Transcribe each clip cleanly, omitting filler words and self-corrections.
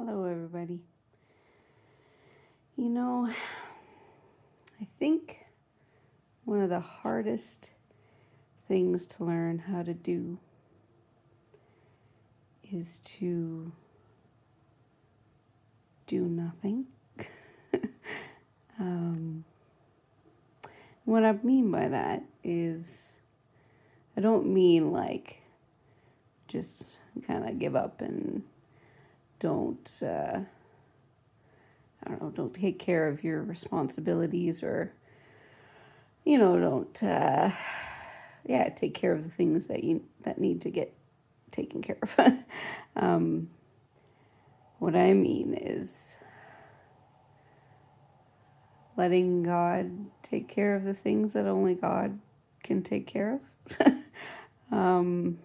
Hello, everybody. You know, I think one of the hardest things to learn how to do is to do nothing. um, what I mean by that is, I don't mean like just kind of give up and don't, I don't know, don't take care of your responsibilities or, don't, take care of the things that need to get taken care of. um, what I mean is letting God take care of the things that only God can take care of. um,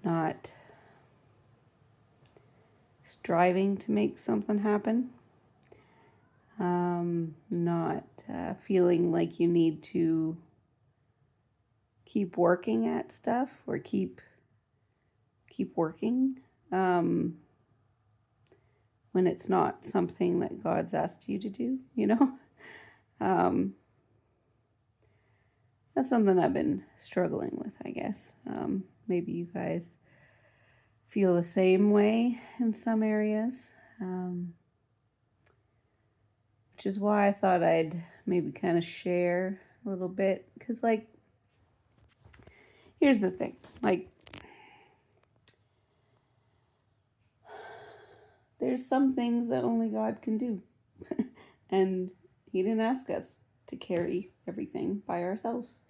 not striving to make something happen. Not feeling like you need to keep working at stuff or keep working when it's not something that God's asked you to do. Um, that's something I've been struggling with, I guess. Maybe you guys feel the same way in some areas, which is why I thought I'd maybe kind of share a little bit. Because, here's the thing. There's some things that only God can do. And He didn't ask us to carry everything by ourselves.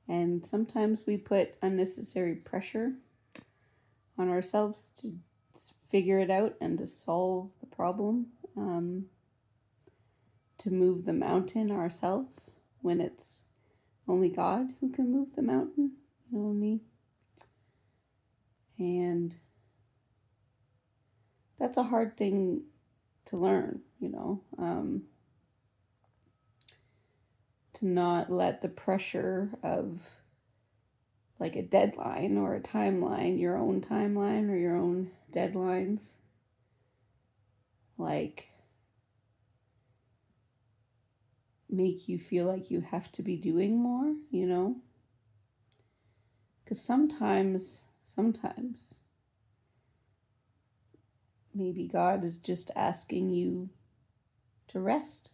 And sometimes we put unnecessary pressure on ourselves to figure it out and to solve the problem, to move the mountain ourselves when it's only God who can move the mountain. You know what I mean? And that's a hard thing to learn, to not let the pressure of like a deadline or a timeline, your own timeline or your own deadlines, make you feel like you have to be doing more, Because sometimes, maybe God is just asking you to rest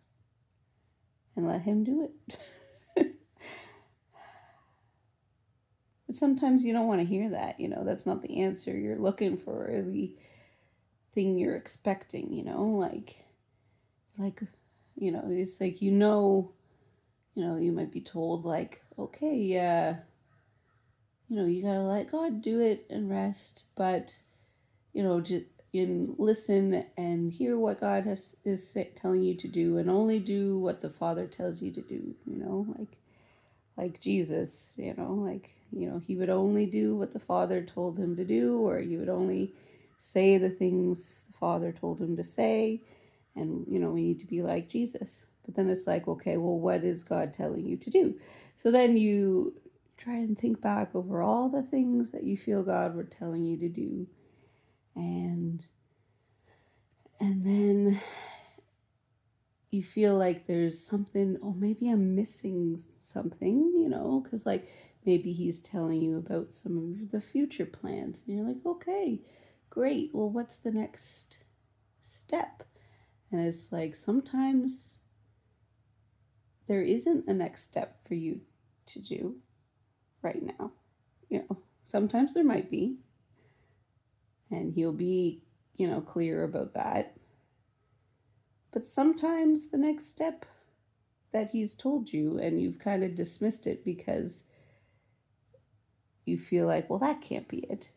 and let Him do it. But sometimes you don't want to hear that, that's not the answer you're looking for or the thing you're expecting, it's like, you might be told like, okay, yeah, you gotta let God do it and rest, but, just listen and hear what God is telling you to do, and only do what the Father tells you to do, like Jesus, he would only do what the Father told him to do, or he would only say the things the Father told him to say, and, we need to be like Jesus. But then it's like, okay, well, what is God telling you to do? So then you try and think back over all the things that you feel God were telling you to do, and then you feel like there's something, oh, maybe I'm missing something, because like maybe He's telling you about some of the future plans, and you're like, okay, great, well, what's the next step? And it's like, sometimes there isn't a next step for you to do right now. Sometimes there might be, and He'll be, clear about that. But sometimes the next step that He's told you, and you've kind of dismissed it because you feel like, well, that can't be it.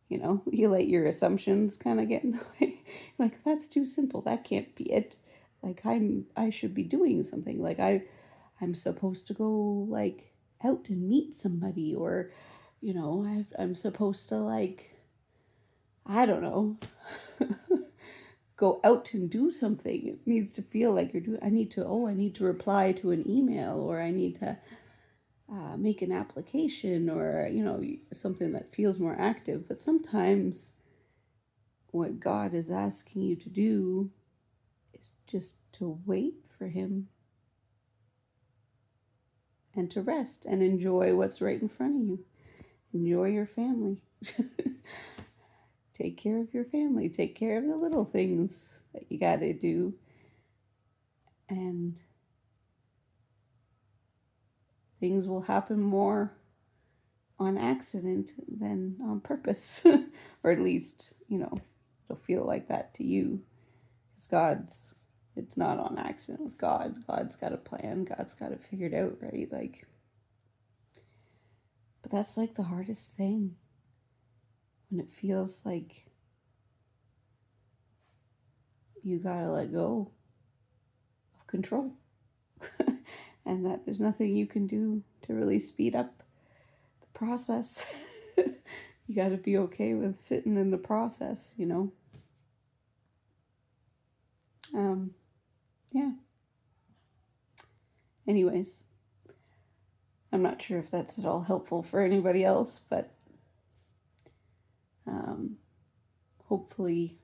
You let your assumptions kind of get in the way. Like, that's too simple. That can't be it. Like, I should be doing something. Like, I'm supposed to go like out and meet somebody, or, I'm supposed to, like, I don't know, go out and do something. It needs to feel like you're doing. I need to reply to an email, or I need to, make an application or, something that feels more active. But sometimes what God is asking you to do is just to wait for Him and to rest and enjoy what's right in front of you. Enjoy your family. Take care of your family. Take care of the little things that you got to do. And things will happen more on accident than on purpose. Or at least, it'll feel like that to you. Because it's not on accident with God. God's got a plan. God's got it figured out, right? But that's like the hardest thing. When it feels like you gotta let go of control. And that there's nothing you can do to really speed up the process. You gotta be okay with sitting in the process, Yeah. Anyways, I'm not sure if that's at all helpful for anybody else, but hopefully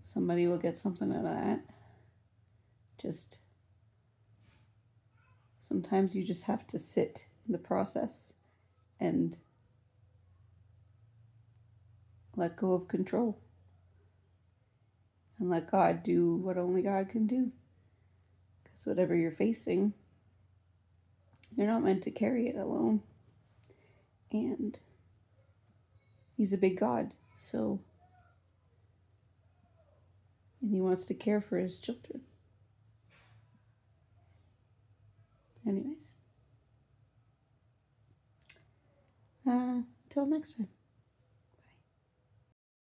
somebody will get something out of that. Just sometimes you just have to sit in the process and let go of control and let God do what only God can do. Because whatever you're facing, you're not meant to carry it alone. And He's a big God, and He wants to care for His children. Anyways, until next time.